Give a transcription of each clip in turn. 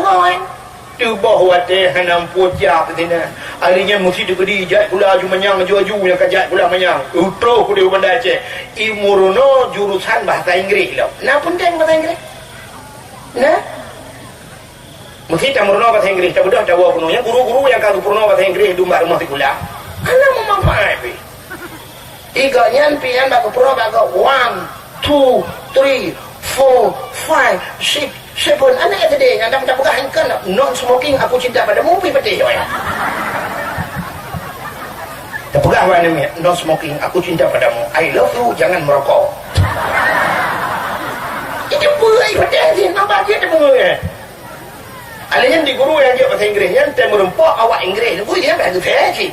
orang tu bahawa teh hanam pocap tina alinya mesti digedi jat pula ju menyang ju yang kajat pula menyang utro ku di Banda Aceh imurono jurusan bahasa Inggeris lo na penting bahasa Inggeris nah mesti tamurono bahasa Inggeris tak bedah tahu kuno yang guru-guru yang kadu purno bahasa Inggeris dumba rumah sekolah ana memanfaat pi tiga nyan bak purno bak 1 2 3 4 5 6 7 anak tadi yang dah pegang handkan non smoking aku cinta padamu pi peti ya dah pegang mana ni non smoking aku cinta padamu I love you jangan merokok itu buai peti nampak dia tu buai alanya di guru yang dia bahasa Inggeris yang temu rempok awak Inggeris tu dia bahasa French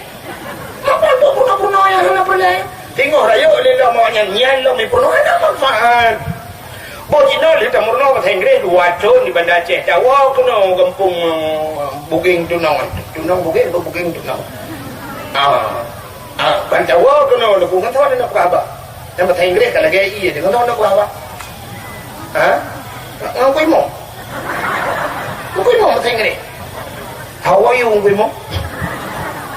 apa tu purna yang nak pernah tengok rayo lelah maunya nyan lo mi purna ada manfaat Bojino kita murno bahasa Inggeris dua tahun di Banda Aceh. Tahu kena kampung Buging Tunong Buging Tunong. Bantawa kena lu kan tahu nak apa? Yang bahasa Inggeris kalau gaya iya dengan tahu nak apa? Ngakui mo bahasa Inggeris. How are you ngakui mo?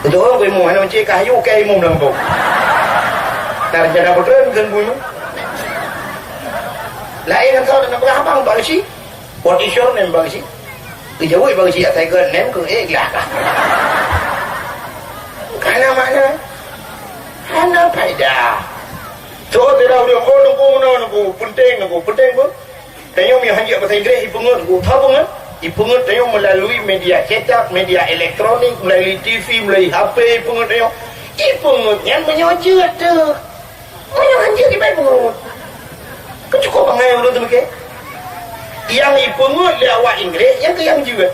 Itu ngakui mo, ano macam kayu kayu mo dalam bau. Dah jadi betul kan ngakui mo? Lain kan kau nak berapa bagi what is your name bagi dijawab bagi saya ke name ke lah karena mana hana faedah so tidak boleh nunggu penting pun tayong mi hanya bahasa Inggeris ipungut tapungan ipungut tayong melalui media cetak media elektronik melalui TV melalui HP ipungut tayong ipungut yang menyojut tu menyojut di ipungut cukup bangai orang tu mikir yang ipungut lewat Inggeris yang ke yang juga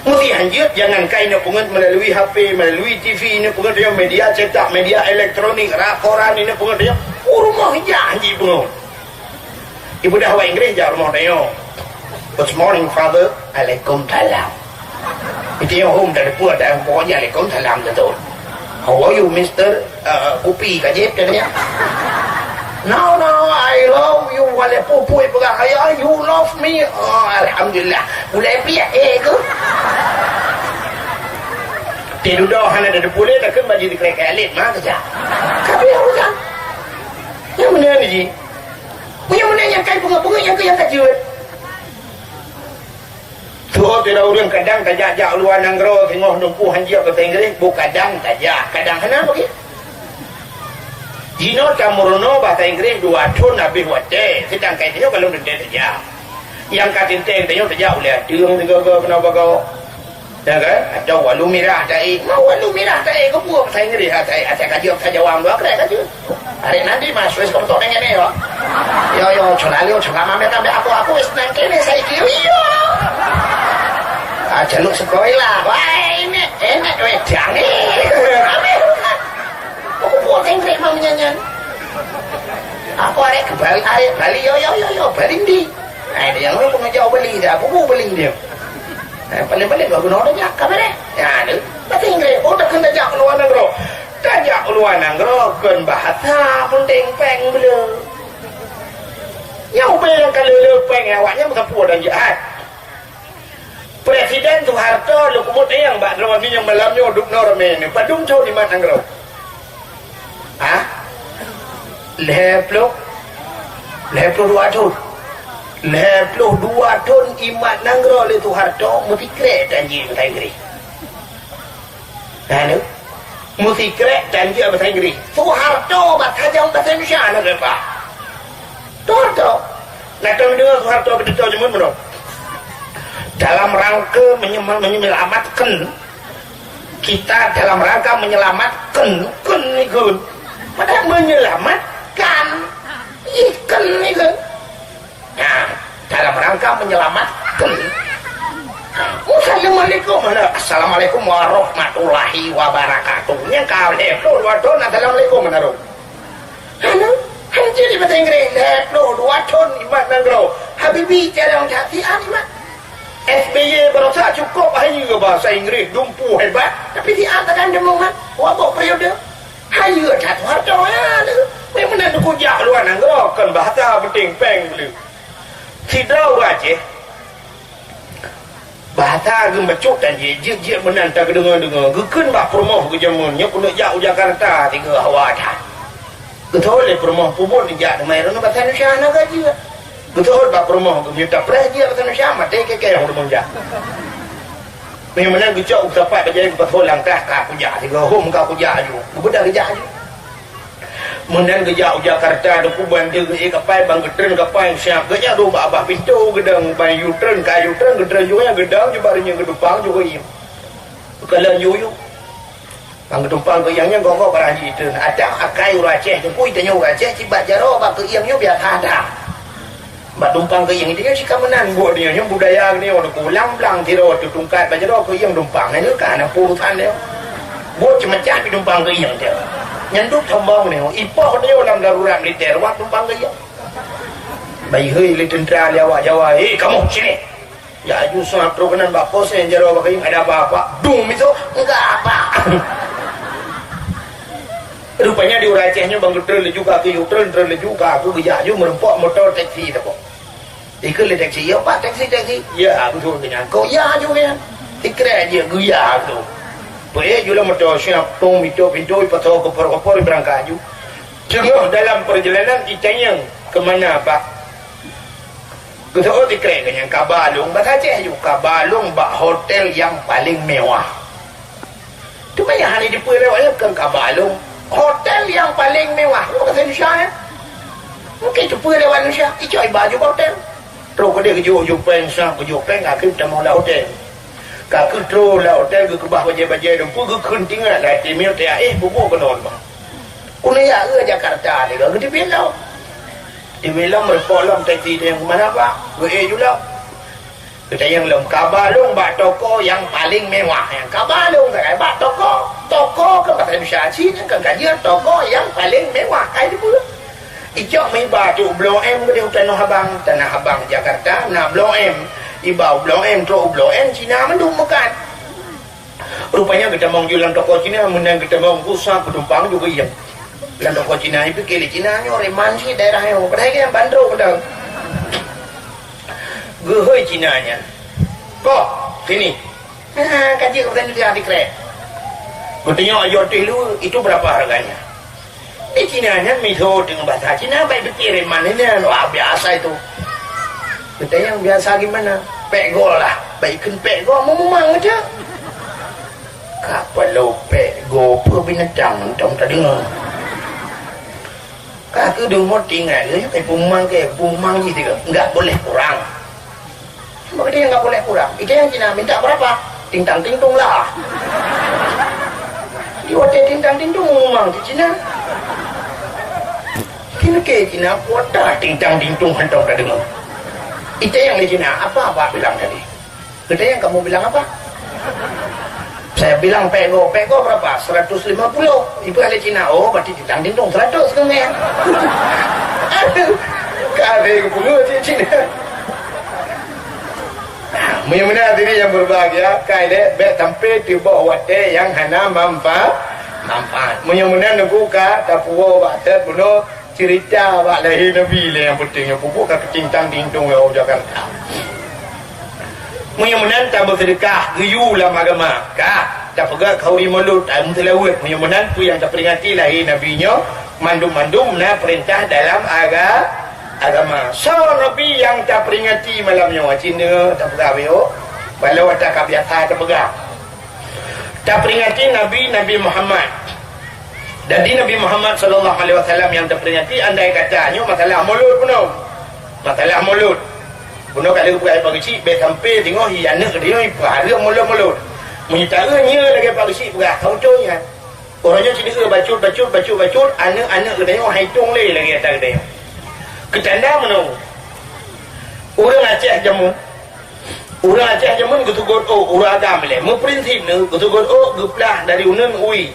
mesti hanjut jangan kain nak pungut melalui HP melalui TV ini pungut dia media cetak media elektronik koran ini pungut dia rumah janji pungut ibu dah awak Inggeris dah rumah dia good morning father Waalaikumsalam itu yang home dari puan dan pokoknya Waalaikumsalam betul how are you mister kopi kajib katanya No, I love you. Wala pupuy pegang ayah, you love me. Oh, alhamdulillah. Mulai piak ke? Tidur dah hana dah boleh dah kan baju di kereta alit mah saja. Tapi yang mana? Yang mana ni ji? Yang mana yang kai bunga-bunga yang kajut? Tuh tidak orang kadang tajak luar nanggro tengok numpu hanjia bahasa Inggeris bu kadang tajak kadang hana bagi. Jino tamurono bahasa Inggeris dua tahun habis wate sedang kaitnya kalau nanti saja yang katin tengnya saja oleh tiung tiga kenapa kau ya kan ada walu merah tai mau walu merah tai kau buat bahasa Inggeris saya kaji saja wang dua kena kaji hari nanti masuk kau tahu dengan ni yo celali celama mereka aku senang kene saya kiri yo jaluk sekolah wah ini enak wedang ni aku buat Inggeris mau nyanyian aku ada ke Bali yo Bali di dia yang orang pengajar beli dia aku beli dia paling-paling gak guna dia kabar ya ada bahasa Inggeris tak kena tajak luar negeri tajak luar negeri kan bahasa penting peng belum yang upaya kalau lepeng awaknya bukan puas dan jahat Presiden Soeharto lu kemudian yang mbak Rawani yang malamnya duduk normen padung jauh di mana negeri Leploh 2 tahun Leploh 2 tahun imat nanggro le Soeharto mesti krek janji bahasa Inggeris mesti krek janji bahasa Inggeris Soeharto bahasa Indonesia nak apa Soeharto nak tahu dengar Soeharto betul jemun belum dalam rangka menyelamatkan kita dalam rangka menyelamatkan padahal menyelamatkan ikan itu nah dalam rangka menyelamatkan Assalamualaikum warahmatullahi wabarakatuh yang kau leplo 2 tahun Assalamualaikum menaruh hanjir di bahasa Inggeris leplo 2 tahun imat nanggro Habibie jarang jati imat SBY berasa cukup hanya bahasa Inggeris dumpu hebat tapi diantarkan demongan wabak periode hayu jatuh harta ya memang nak kujak luar nanggro kan bahasa penting peng beli tidak wajib bahasa ge bacuk dan je menanta ke dengar gekeun ba promoh ke jamun nya kuno jauh Jakarta tiga hawadan betul le promoh pubun dia mai rono bahasa Indonesia na gaji betul ba promoh ke minta praja bahasa Indonesia mate ke hong manja memang gejak usapat bajai betul langkah ka kuja tiga hom ka kuja ju budak gejak ju menang gejak Jakarta do kuban dia ke kapai bang getren kapai siap gejak do ba abah pintu gedang bai utren ka utren gedang juga gedang juga barinya gedupang juga im kalau yuyu bang gedupang ke yangnya gonggo para haji itu ada akai uraceh tu kui tanya uraceh cibat jaro ba ke yangnya biar ada ba dumpang ke yang dia sika menan buat dia yang budaya ni orang kulang blang tiro tu tungkat ba jaro ke yang dumpang ni kan puluhan dia buat macam dumpang ke yang dia nyanduk thambang ni ipoh dia dalam darurat militer waktu tumpang dia bayi hei le tentera Jawa kamu sini ya ju sangat prokenan bak pos yang jaro bak ada apa dum itu enggak apa rupanya di Uracehnya bang getrel juga ke utren trel juga aku gejak ju merempok motor taksi tu kok ikut le taksi ya pak taksi ya betul dengan kau ya juga ikra dia guya tu boleh juga motor siap tong pintu patau kopor berangkat ju tengah dalam perjalanan ditanya ke mana pak betul dikira dengan Kabalung bahasa Aceh ju Kabalung bak hotel yang paling mewah tu banyak hari di Pulau ke Kabalung hotel yang paling mewah bahasa Indonesia ya mungkin tu Pulau Indonesia icoi baju hotel terus dia keju pensang keju peng akhir kita mau hotel kakek tro lah hotel ke bah bajai dan pun ke kentingan lah timil dia bubu kenon bah kuna ya ke Jakarta ni ke di bilang merpolong taksi dia yang mana pak juga kita yang lom Kabalung bak toko yang paling mewah yang Kabalung tak bak toko ke bahasa Indonesia Cina kan kajian toko yang paling mewah kayak itu ijok mai batu Blok M ke dia tanah abang Jakarta nah Blok M ibau Blok M tro Blok M Cina mendung makan rupanya kita mau jualan toko Cina menang kita mau pusat penumpang juga yang dalam toko Cina itu kiri Cina ni orang mansi daerah yang padahal yang bandro padahal gehoi Cina nya kok sini kaji kau tadi dia dikrek kau tanya ayo dulu itu berapa harganya di Cina nya mito dengan bahasa Cina baik berkirim mana ni wah biasa itu kita yang biasa gimana pegol lah baikkan pegol memang aja kapal pegol per binatang tong tak dengar kakak dengar tinggal kayak pumang gitu enggak boleh kurang maka dia enggak boleh kurang itu yang Cina minta berapa tintang tintung lah di hotel tintang tintung memang di Cina kini ke Cina kuota tintang tintung hantong tak dengar itu yang di Cina apa bilang tadi kita yang kamu bilang apa saya bilang pego berapa 150 ibu ahli Cina oh berarti tintang tintung 100 sebenarnya kade punya di Cina mudah-mudahan diri yang berbahagia kaide bet sampai di bawah wate yang hana manfaat mudah-mudahan buka tapuo batet puno cerita bak lahir Nabi le yang pentingnya pupuk ke tintang tintung orang Jakarta mudah-mudahan tak bersedekah geyu dalam agama kah tak pegang kauri mulut am telawut mudah-mudahan tu yang tak peringati lahir nabinya mandum-mandum na perintah dalam agama so Nabi yang tak peringati malamnya Cina tak pegang yo walau tak biasa tak pegang tak peringati Nabi Muhammad jadi Nabi Muhammad sallallahu alaihi wasallam yang terperingati andai katanya masalah mulut puno kalau buat pagi cik be sampai tengok hiana dia pada mulut menyitanya lagi pagi cik berah kauconya orangnya sini bacut anak dia hitung lagi atas dia ketanda menung orang Aceh jamun gutugot orang agam le mu prinsip ne gutugot geplah dari unun ui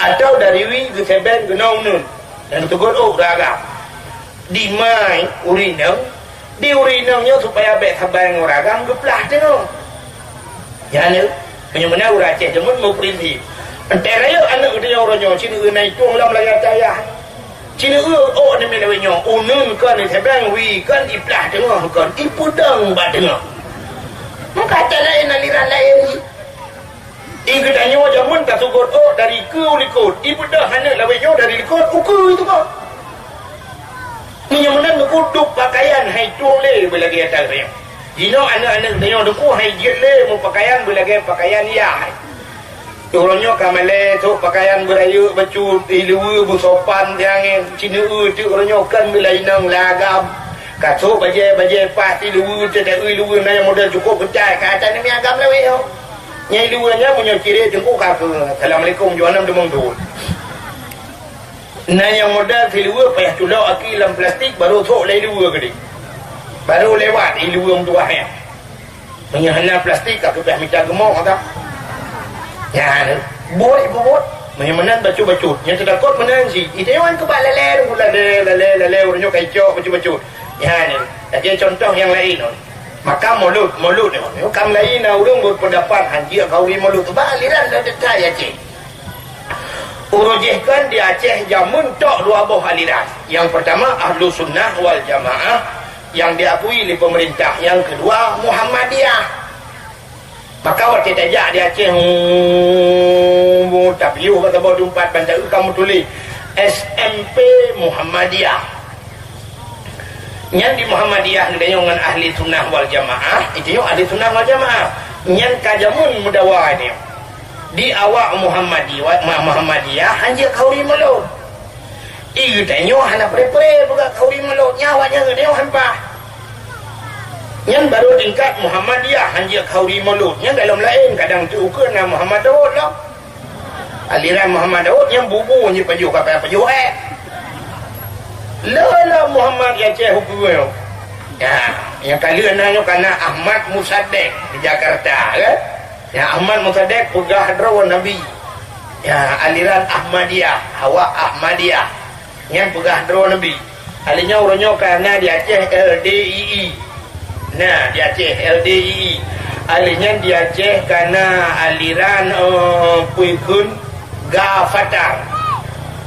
atau dari wi geseben genong nun dan gutugot agam di mai urinang di urinangnya supaya bet sabang orang agam geplah tengok ya ne menyemena orang Aceh jamun mu prinsip antara anak dia orangnya sini naik tuang lam layar cahaya Cina ni mana wenyo unun kan ni sebang wi kan iplah tengah kan ipudang ba tengah kata lain aliran lain ni. Ibu tanya jamun tak sugut dari ke likut. Ibu dah hanya lawainya dari likut uku itu kok. Ni yang mana duk pakaian hai tole belagi atas dia. Jino anak-anak tanya duku hai jetle mu pakaian belagi pakaian ya. Orangnya kamale tu pakaian berayu bacu ilu busopan yang cina tu orangnya kan belainang lagam. Kaso baje pas ilu tu dah ilu na yang modal cukup percaya kata ni agam lawai yo. Nyai luanya punya ciri jengku kata Assalamualaikum jualan demong tu. Nah yang modal filua payah culak aki dalam plastik baru sok lai dua gede. Baru lewat ilu yang tua ya. Menyahana plastik aku payah minta gemuk kata. Ya, buat. Menyamanan bacu-bacu. Yang terdapat menang si. Itu yang kebal lele orangnya kacau bacu-bacu. Ya ni. Jadi contoh yang lain. Maka mulut ni. Kam lain orang berpendapat hanji kau di mulut tu aliran dah dekat Aceh. Urujihkan di Aceh jamun tok dua buah aliran. Yang pertama Ahlu Sunnah wal Jamaah yang diakui oleh pemerintah. Yang kedua Muhammadiyah. Maka waktu tajak di Aceh tapi kata bawa 24 bandar kamu tulis SMP Muhammadiyah. Yang di Muhammadiyah dengan ahli sunnah wal jamaah itu ahli sunnah wal jamaah yang kajamun mudawa ini di awak Muhammadiyah hanya kauri melut itu tanya anak pre-pre bukan kauri melut nyawanya dia hampa yang baru tingkat Muhammadiyah hanya kauri melut yang dalam lain kadang tu ukur nama Muhammad Daud lah aliran Muhammad Daud yang bubu ni paju Lala Muhammad yang ceh hukum ya, yang kali nanya karena Ahmad Musaddiq di Jakarta kan? Ya Ahmad Musaddiq pegah draw Nabi. Ya aliran Ahmadiyah, awak Ahmadiyah yang pegah draw Nabi. Alinya orangnya karena di Aceh LDII. Nah, di Aceh LDII. Alinya di Aceh karena aliran Puikun Gafatar.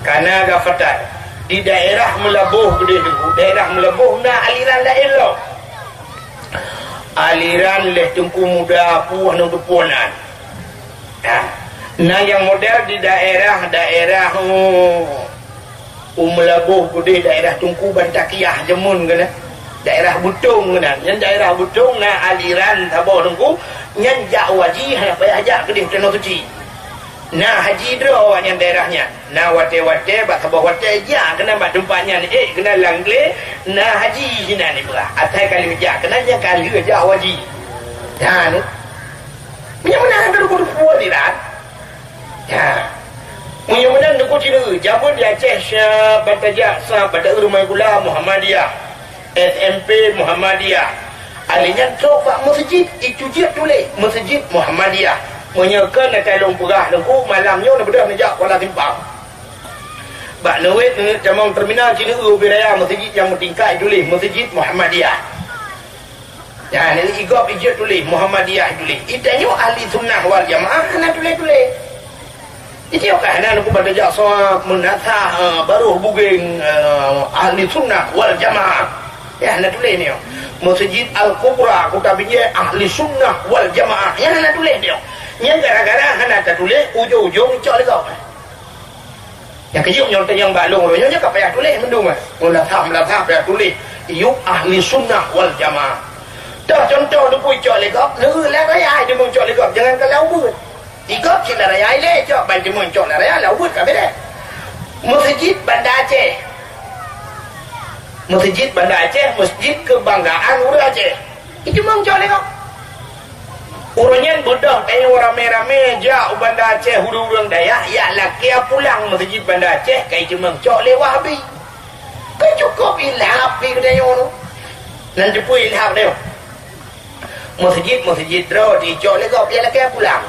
Karena Gafatar. Di daerah Melabuh gede dulu. Daerah Melabuh na aliran lain lo. Aliran leh tungku muda puah nang tupunan. Nah yang model di daerah Melabuh gede daerah tungku Bantakiah Jemun kena. Daerah Butung kena. Yang daerah Butung na aliran tabah tungku nyan jak wajih apa ajak gede tanah suci. Nah haji draw yang daerahnya. Nah wate-wate bak sabah wate ja kena bak tempatnya ni kena langle. Nah haji sina ni pula. Atai kali ja kena ja kali ja haji. Ya ni. Punya mana ada guru puan ni dah. Ya. Punya mana nak cina jamun di Aceh Bantajak sah pada rumah gula Muhammadiyah. SMP Muhammadiyah. Alinya sofa masjid itu je tulis Masjid Muhammadiyah. Menyekan nak tolong perah lengku malamnya nak bedah nejak Kuala Simpang. Bak Nawit jamang terminal Cina Ubiraya masjid yang tingkat tulis Masjid Muhammadiyah. Ya ni igop ijat tulis Muhammadiyah tulis. Itanya ahli sunnah wal jamaah nak tulis. Itu kan nak pada jaksa menata baru hubungin ahli sunnah wal jamaah. Ya nak tulis ni. Masjid Al-Kubra kota bijak ahli sunnah wal jamaah. Ya nak tulis dia. Yang gara-gara hana tak tulis ujung-ujung cak legap. Yang kejut yang yang balong rohnya tak payah tulis mendung ah. Mula payah tulis iuk ahli sunnah wal jamaah. Dah contoh tu pui cak legap, lah raya dia mun cak legap jangan kalau buat. Igap cak raya le cak ban dia mun cak raya lah buat ka beda. Masjid Bandar Aceh. Masjid Bandar Aceh, masjid kebanggaan orang Aceh. Itu mun cak legap. Orangnya bodoh tanya orang rame-rame ja Bandar Aceh huru-hurang daya ya laki pulang masjid Bandar Aceh kai cuma cok lewat habis. Kai cukup ilhap pi kedai ono. Nanti pun ilhap dia. Masjid draw di cok legap ya laki pulang.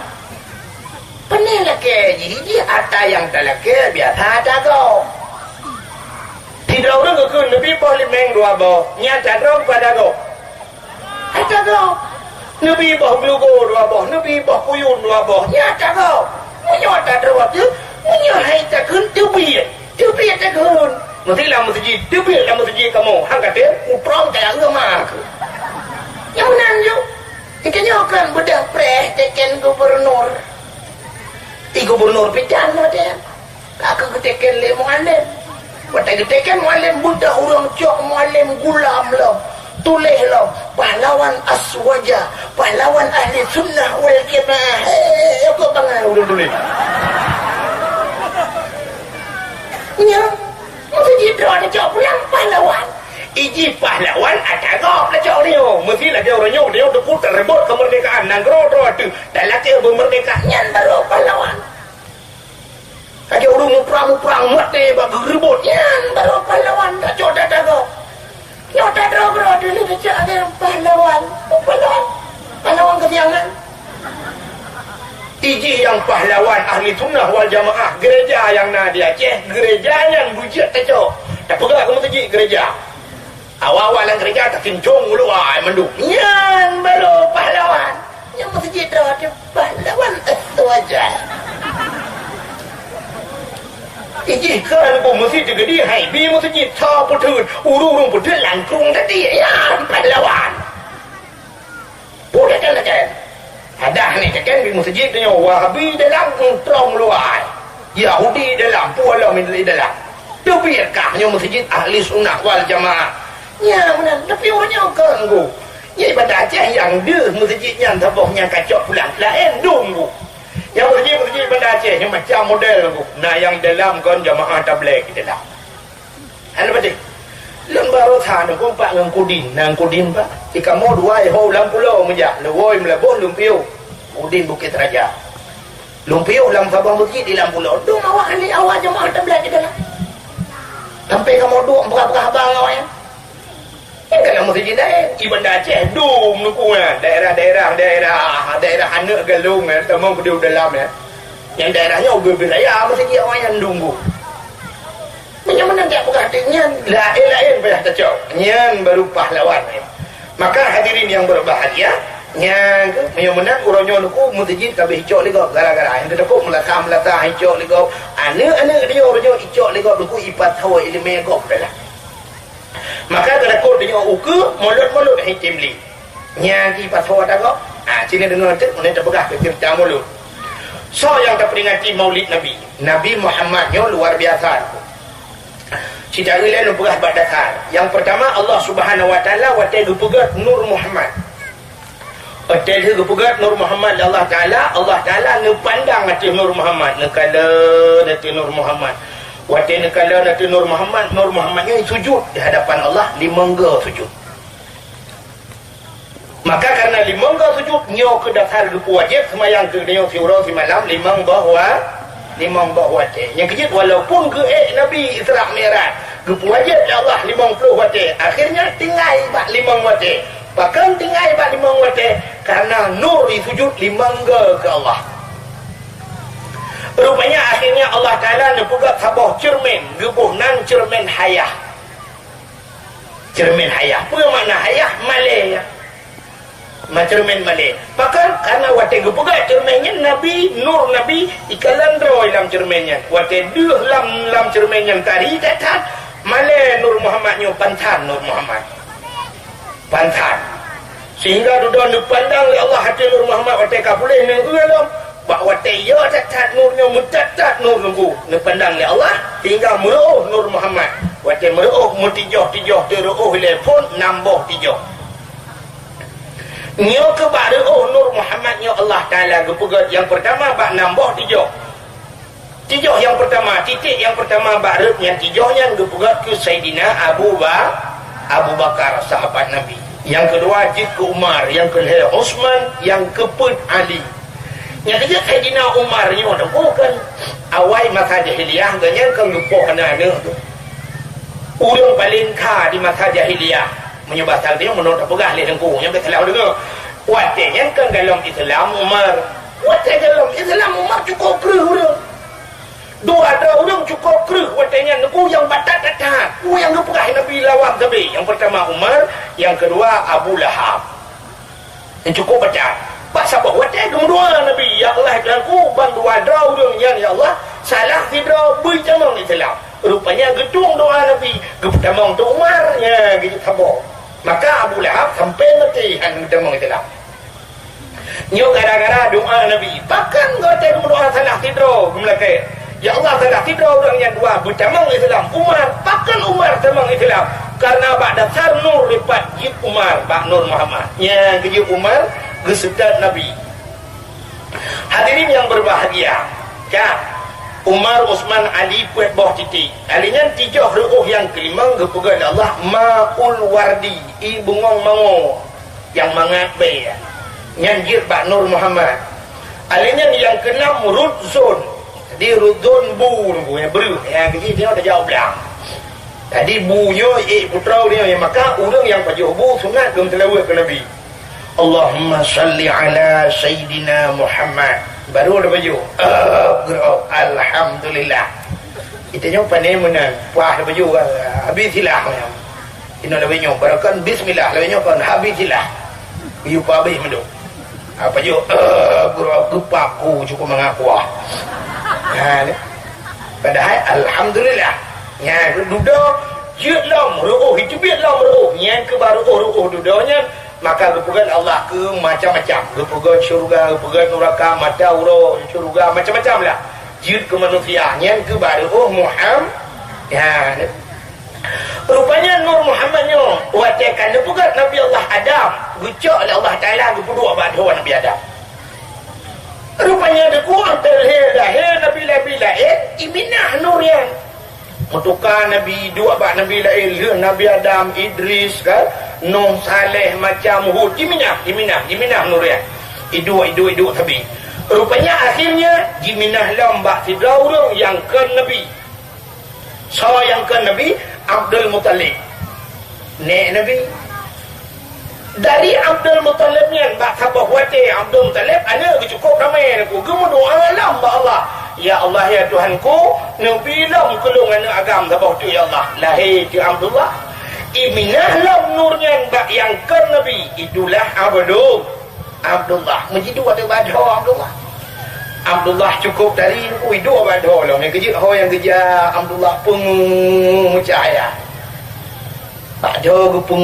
Pening laki jadi ada yang tak laki biasa ada kau. Tidak orang ke Nabi boleh meng dua bo nyata draw pada kau. Ada kau. Nabi bah belugo dua boh, Nabi bah puyun dua boh. Nyata kau. Munyot tak dua tu, munyot hai tak kun tubi tak kun. Mesti lah masjid, tubi lah masjid kamu. Hang kata, uprong tak agama aku. Yang mana tu? Ikatnya kan bedah preh teken gubernur. Gubernur pidan ada. Aku keteken le muallim. Watai keteken muallim budak orang cok muallim gulam lo. Tulis lo pahlawan aswaja, pahlawan ahli sunnah wal jamaah. Aku bangai udah tulis. Nya, mesti dia ada cok pulang pahlawan. Iji pahlawan ada gop lah cok ni. Mesti lah dia orang dia udah putar rebut kemerdekaan nang gro tu. Dan laki bermerdeka nyan baru pahlawan. Ada orang perang mati bagi rebut nyan baru pahlawan. Tak cok dah gop. Yo tak ada bro dulu dia ada pahlawan kesiangan. Iji yang pahlawan ahli sunnah wal jamaah gereja yang nak dia Aceh gereja yang bujat kacau. Tak pegang ke masjid gereja. Awal-awal yang gereja tak kincung mulu mendung. Yang baru pahlawan. Yang masjid dah ada pahlawan aswaja. Iji kan pun masjid juga di hai bi masjid ta putun urung putun langkung tadi ya pahlawan. Boleh kan ada ni kan di masjid ni Wahabi dalam trong luar. Yahudi dalam Pulau Minli dalam. Tu biarkahnya masjid ahli sunnah wal jamaah. Ya benar tapi orangnya ganggu. Ya ibadah Aceh yang dia masjidnya tabohnya kacau pulang lain dunggu. Yang masjid Bandar Aceh yang macam model tu. Nah yang dalam kan jamaah tabligh di dalam. Ana betul. Lembaru than pun pak nang kudin pak. Jika mau dua ho lam pulau menjak, lewoi melebon lumpiu. Kudin Bukit Raja. Lumpiu lam Sabang Bukit di lam pulau. Dong awak ni awak jamaah tabligh di dalam. Sampai kamu duk berapa abang awak ya? Yang kalau masjid lain di Bandar Aceh dum nuku daerah anak galung temang kedua dalam ya. Yang daerahnya ubi raya masjid awak yang nunggu. Macam mana dia berkatanya lain banyak tercok. Yang baru pahlawan. Maka hadirin yang berbahagia, yang menang urangnya nuku masjid kabeh hijau lega gara-gara yang dedak melata hijau lega. Anak dia orangnya hijau lega nuku ipat hawa ilmu gop dah. Maka terdapat dengan uku mulut hitam li. Yang di pasal ada sini dengar tu, mana terpegah kita mulut. So yang terperingati Maulid Nabi Muhammad yang luar biasa. Cerita lain pegah badakar. Yang pertama Allah Subhanahu Wa Taala watai gepegat Nur Muhammad. Watai gepegat Nur Muhammad Allah Taala ngepandang hati Nur Muhammad, nekala hati Nur Muhammad. Waktu ni kalau Nabi Nur Muhammadnya sujud di hadapan Allah, limangga sujud. Maka karena limangga sujud, nyo ke dasar lupu wajib semayang ke nyo siurau si malam limang bahwa wajib. Yang kejut walaupun ke Nabi Isra' Mi'raj, lupu wajib ya Allah 50 wajib. Akhirnya tinggal bak limang wajib. Bahkan tinggal bak limang wajib karena nur sujud limangga ke Allah. Rupanya akhirnya Allah Ta'ala nepugat sabah cermin. Gebuh nan cermin hayah. Cermin hayah. Apa makna hayah? Malay. Cermin malay. Bahkan karena waktu gepugat cerminnya Nur Nabi ikalan roy dalam cerminnya. Waktu duh lam cerminnya tadi datang malay Nur Muhammadnya pantan Nur Muhammad. Pantan. Sehingga duduk dipandang oleh Allah hati Nur Muhammad waktu kapulih nenggulam. Bahawa dia cacat nurnya mencacat nur nunggu nepandang oleh Allah hingga meruh Nur Muhammad waktu meruh mutijoh teruh telefon nambah tijoh nyo ke baruh Nur Muhammadnya Allah Ta'ala gepegat yang pertama bak nambah tijoh yang pertama titik yang pertama baruh yang tijohnya gepegat ke Sayyidina Abu Bakar sahabat Nabi, yang kedua jid ke Umar, yang kedua Utsman, yang keempat Ali. Yang ketiga Sayyidina Umar ni orang bukan awal masa jahiliyah ganyan kan lupa kena tu. Orang paling kah di masa jahiliyah menyebab hal dia menurut pegah le dengku yang betul dengar. Watenya kan dalam Islam Umar. Dalam Islam Umar cukup keruh dia. Dua ada orang cukup keruh watenya dengku yang batat-batat. Yang pegah Nabi lawan Nabi. Yang pertama Umar, yang kedua Abu Lahab. Yang cukup batat. Pak sahabat wadah kedua Nabi ya Allah aku bantu wadrau dengan ya Allah salah tidak berjamang Islam. Rupanya gedung doa Nabi kepertamang tu Umar ya gitu sabar. Maka Abu Lahab sampai mati han gedung Islam. Nyo gara-gara doa Nabi. Bahkan kata doa salah tidur Melaka. Ya Allah salah tidur orang yang dua bertamang Islam. Umar, bahkan Umar tamang Islam. Karena ba'da sar nur lipat jib Umar, Pak Nur Muhammad. Yang kejib Umar gesedat Nabi. Hadirin yang berbahagia. Ya. Umar, Usman, Ali puat bawah titik. Alinya 3 ruh yang kelima kepegang Allah Ma'ul Wardi, bungong mango yang mangat bay. Nyanjir Pak Nur Muhammad. Alinya yang keenam Rudzon. Jadi Rudzon bu ya beru. Ya kecil dia dah jawab belang. Jadi bunyo putra dia maka orang yang pajuh bu sunat belum telawat ke Nabi. Allahumma salli ala Sayyidina Muhammad. Baru ada baju. Alhamdulillah. Kita nyoba pandai menang. Puah ada baju. Habisilah. Ini ada baju. Barakan bismillah. Ada baju. Habisilah. Biu pa habis menduk. Apa baju. Gepaku cukup mengaku. Padahal Alhamdulillah. Ya, duduk. Jitlah meruh. Hijibitlah meruh. Yang ke baru ruh duduknya. Maka kepugan Allah ke macam-macam. Kepugan syurga, kepugan neraka, mata urut syurga, macam-macam lah. Jid ke manusia. Yang ke baru Muhammad. Ya. Rupanya Nur Muhammadnya watakan kepugan Nabi Allah Adam. Gucok oleh Allah Ta'ala kepuduk bahawa Nabi Adam. Rupanya ada kuang terhir Nabi lahir. Iminah Nur yang mutukar Nabi dua bak Nabi lahir. Nabi Adam, Idris kan. Nuh, Saleh, macam Hud. Jiminah Nur yang. Idu tapi. Rupanya akhirnya Jiminah lambak sidra orang yang ke Nabi. So yang ke Nabi Abdul Muttalib. Nek Nabi. Dari Abdul Muttalibnya bak sabah wate Abdul Muttalib ana cukup ramai aku. Gemu doa lambak Allah. Ya Allah ya Tuhanku, Nabi lam kelung anak agam sabah tu ya Allah. Lahir di Abdullah. Iminah lam nurnya yang ke Nabi. Itulah Abdullah. Menjidu ada badoh Abdullah. Abdullah cukup dari hidup badoh lah. Yang kerja yang kerja Abdullah pengcahaya. Badoh ke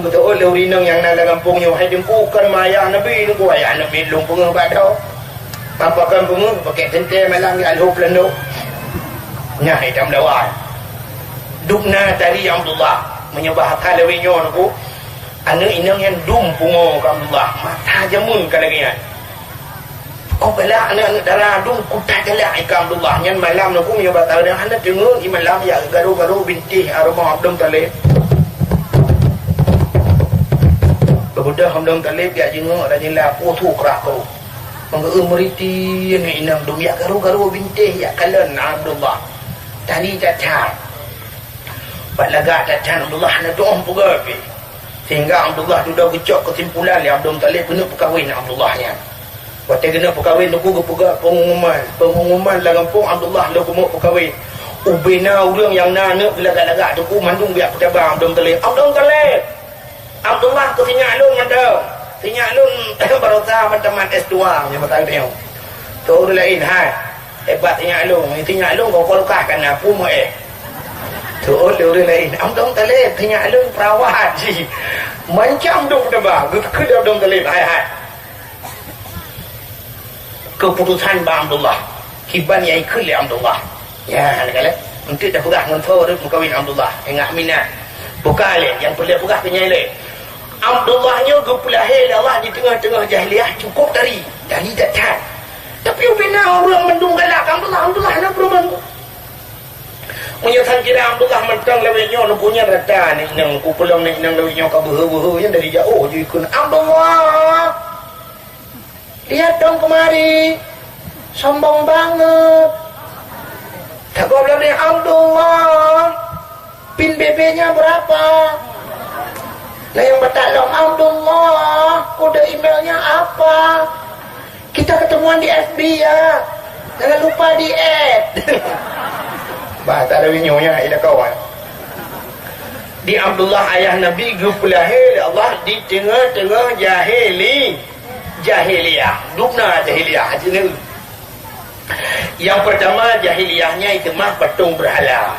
betul oleh rinang yang nak kampungnya. Hai dengkukan maya Nabi dengku ayah Nabi lung badoh. Pampakan pakai tentai malam di alhu pelenduk. Nyah hitam dawan. Dukna tadi Abdullah menyebah kalawinyo aku. Anak inang yang dum pungo ke Abdullah. Mata jamun kalagian. Kau bela anak darah dum kutat jalak ke Abdullah. Nyan malam aku menyebah tahu dia anak dengar di malam ya garu-garu binti arwah Abdul Talib. Kemudian Abdul Talib dia jenguk dan jelah putu kerak kau. Menggeum meriti ni inang dum ya garu-garu binti ya kalan Abdullah. Tadi cacat. Pak lagak cacat Abdullah nak doang pugapi. Sehingga Abdullah sudah gecok kesimpulan yang Abdul Talib kena perkahwin Abdullahnya. Waktu kena perkahwin aku kepegak pengumuman lah kampung Abdullah lah kumuk perkahwin. Ubina orang yang nak gelagak-lagak tu ku mandung biar pejabat Abdul Talib. Abdullah ke sinyak lun mandang. Sinyak lun berusaha teman S2 yang bertahu dia. Tu orang lain hai. Hebat sinyak lun kau kolokahkan apa mu tu orang lain. Abdul Talib sinyak lun perawat ji. Macam duk dah ke Abdul Talib hai. Keputusan Bang Abdullah kiban yang ikut oleh Abdullah ya kala untuk dah pegah dengan fawar kawin Abdullah ingat minat buka alih yang perlu pegah penyelai Abdullahnya kepulahir Allah di tengah-tengah jahiliah cukup dari datat tapi bina orang mendung galak Abdullah nak perubahan menyatakan kira Abdullah mentang lewenya punya rata ni nang ku pulang ni nang lewenya ka behe-behe yang dari jauh je ikut Abdullah. Lihat dong kemari. Sombong banget. Tak kau bilang ni Abdullah. Pin BB-nya berapa? Nah yang bertaklong Abdullah. Kode emailnya apa? Kita ketemuan di FB ya. Jangan lupa di add. Bahasa ada winyonya ada kawan. Di Abdullah ayah Nabi gupulahir Allah di tengah-tengah jahiliyah dukna jahiliyah jenis. Yang pertama jahiliyahnya itu mah patung berhala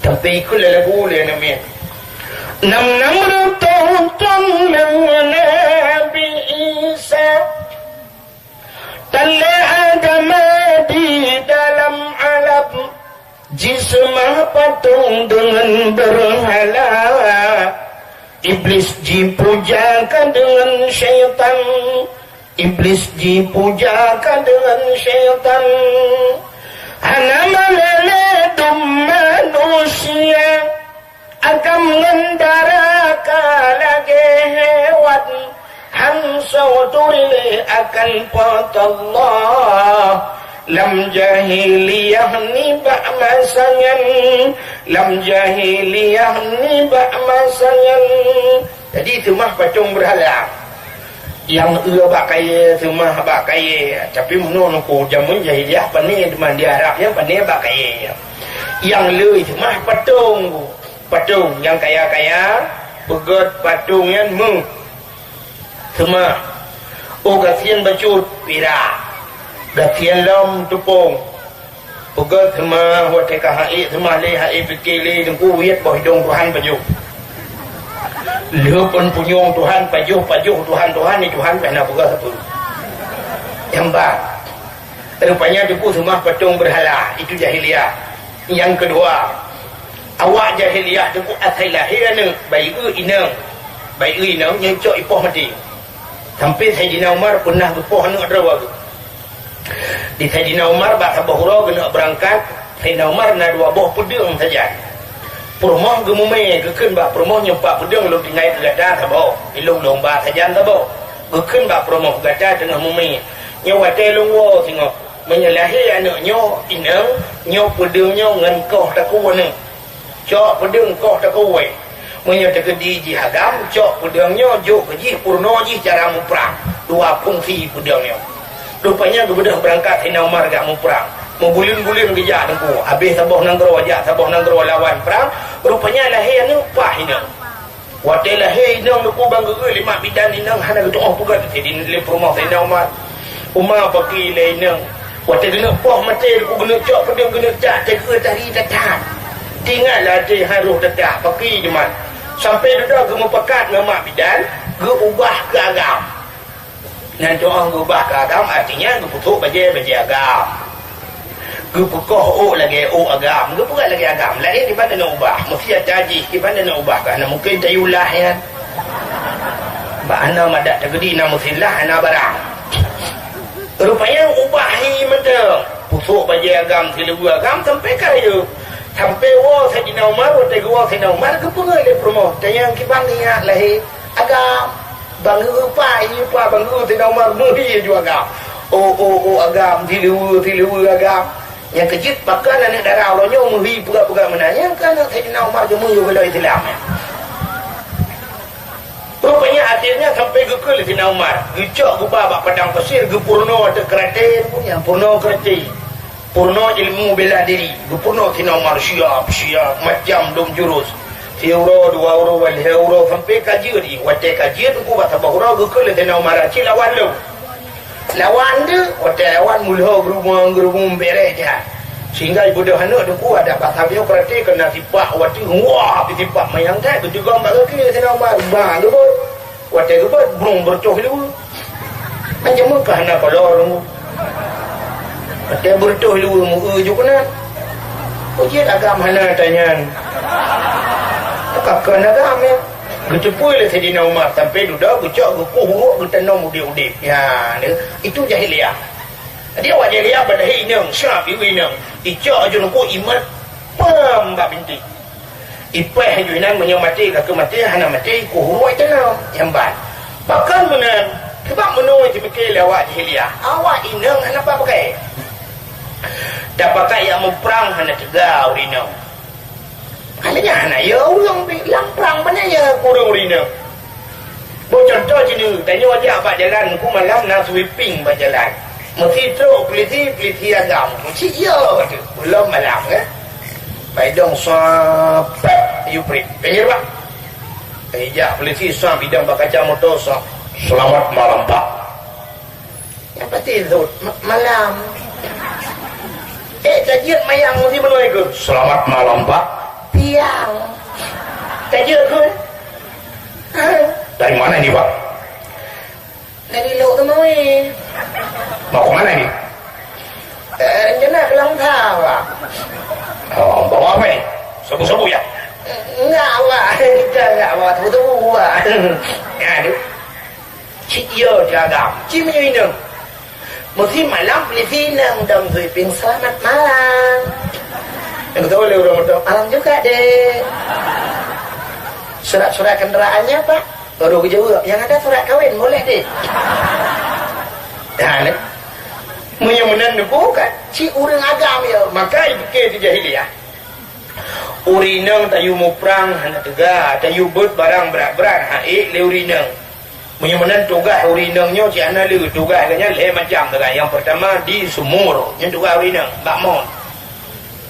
tapi ikut lagu dia namanya 600 tahun Nabi Isa patung dengan berhala, iblis dipujakan dengan syaitan, iblis dipujakan dengan syaitan. Hana meledum manusia akan mengendarakan lagi hewan, hamsa turili akan patullah. Lam jahiliyah ni ba'masangan, lam jahiliyah ni ba'masangan. Jadi itu mah patung berhala yang bak kaya, semua bak kaya. Tapi menurut aku zaman jahiliyah pandai teman di Arab yang pandai bak kaya. Yang lu itu mah patung, patung yang kaya-kaya pegot patung yang semua. Oh gasian bacut pira, gasian lam tupung pegot semua. Waktu kahai semua le hai fikir le dengku wiat boh hidung Tuhan bajuk. Lepun punyong Tuhan pajuh Tuhan ni Tuhan kena pegang satu yang bak. Rupanya deku semua patung berhala. Itu jahiliyah. Yang kedua, awak jahiliyah deku asal lahir ni baik inang yang cok ipoh mati. Sampai Sayyidina Umar pernah bepoh nak drawa tu. Di Sayyidina Umar bak sabah hurau kena berangkat. Sayyidina Umar nak dua boh pedang saja. Permoh gemume keken bak permoh nyempak pedang lu dingai gada tabo ilung lomba sajan tabo keken bak permoh gada tengah mume nyawa telung wo tengok menyalahi anak nyo inang nyo pedang nyo ngan koh taku ne cok pedang koh taku we menyo tegedi ji hagam cok pedang nyo jo keji purno ji cara muprang dua fungsi pedang nyo. Rupanya kebedah berangkat Sayyidina Umar gak muprang. Membulin-bulin gejak dengku. Habis sabah nanggro wajak, sabah nanggro lawan perang. Rupanya lahir ni upah inang. Waktu lahir inang dengku bangga lima bidan inang hana gitu oh pegat di rumah Sayyidina Umar. Umar pakai lah inang. Waktu kena poh mati dengku kena cok pedang kena cak jaga tari tetap. Tinggallah dia harus tetap pakai je man. Sampai dah gemu pekat dengan mak bidan, ge ubah ke agam. Dan doa ge ubah ke agam artinya ge putuk baju agam. Gupukoh lagi agam, gupukat lagi agam. Lain di mana nak ubah, mesti ada haji di mana nak ubah kan? Mungkin tayulah ya. Ba ana madak tegedi nama silah ana barang. Rupanya ubahi mentang. Pusuk baju agam silu agam sampai kaya. Sampai wa Sayyidina Umar, waktu gua Sayyidina Umar kepungai le promo. Tanya kibang ingat lahir agam. Bangga upai bangga Sayyidina Umar mudi juga agam. Oh agam silu agam. Yang kejut bahkan anak darah Allahnya umuri pura-pura menanya kan Sayyidina Umar jemu bela Islam. Rupanya akhirnya sampai ke Sayyidina Umar gecok gubah bak padang pasir ge purno ada keratin punya purno kerati purno ilmu bela diri ge purno Sayyidina Umar siap macam dom jurus €1 €2 €1 sampai kaji di waktu kaji tu ku bata bahura ge Sayyidina Umar lawan lu lawan dia waktu lawan mulho gerumung beres dia sehingga ibu dah anak tu ada pasal dia perhati kena tipak waktu wah tipak mayang tak tu juga mbak ke Sayyidina Umar bang tu waktu tu belum bertuh dulu macam mana anak kalau lu waktu bertuh dulu mu juga nak ujian agam mana tanya kakak agam ya Gejepul Sayyidina Umar sampai duda gecok gukuh huruk getanam udik-udik. Ya, itu jahiliyah. Dia awak jahiliyah pada inang, syab ibu inang. Icok aja nunggu iman pam bak binti. Ipah aja inang menyamati kakak mati hana mati ku huruk tanam yang ban. Bahkan menan sebab menoi dipikir awak jahiliyah. Awak inang hana apa pakai? Dak pakai yang memperang hana tegau inang. Halanya anak ya orang bilang perang mana ya kurang urina. Bo contoh sini tanya wajah apa jalan ku malam nak sweeping ba jalan. Mesti tu peliti agam. Mesti ya tu. Belum malam kan. Baik dong sampai you pray. Penyer pak. Ya peliti sam bidang bakaca motor sam. Selamat malam pak. Yang pasti tu malam. Tajir mayang mesti menoi ke. Selamat malam pak. Tiang tajir ke dari mana ini pak? Dari Lok Temui. Mau ke mana ini? Rencana ke Langkah pak. Oh bawa apa ini? Sabu-sabu ya? Enggak awak. Kita enggak awak tu awak. Ya, Cik yo jagam. Cik minum. Mesti malam beli finang dan sweeping selamat malam. Yang tahu oleh orang-orang. Malam juga deh. Surat-surat kendaraannya Pak? Baru jawab. Yang ada surat kahwin boleh deh. Dan menyemenan bukan Cik orang agam ya. maka ibu ke di jahiliyah. Urinang tayu muprang hana tegak tayu bet barang berat-berat haik le urinang. Menyemenan tugas urinangnya si ana le tugas kanya le macam tegak. Yang pertama di sumur, yang tugas urinang bakmon.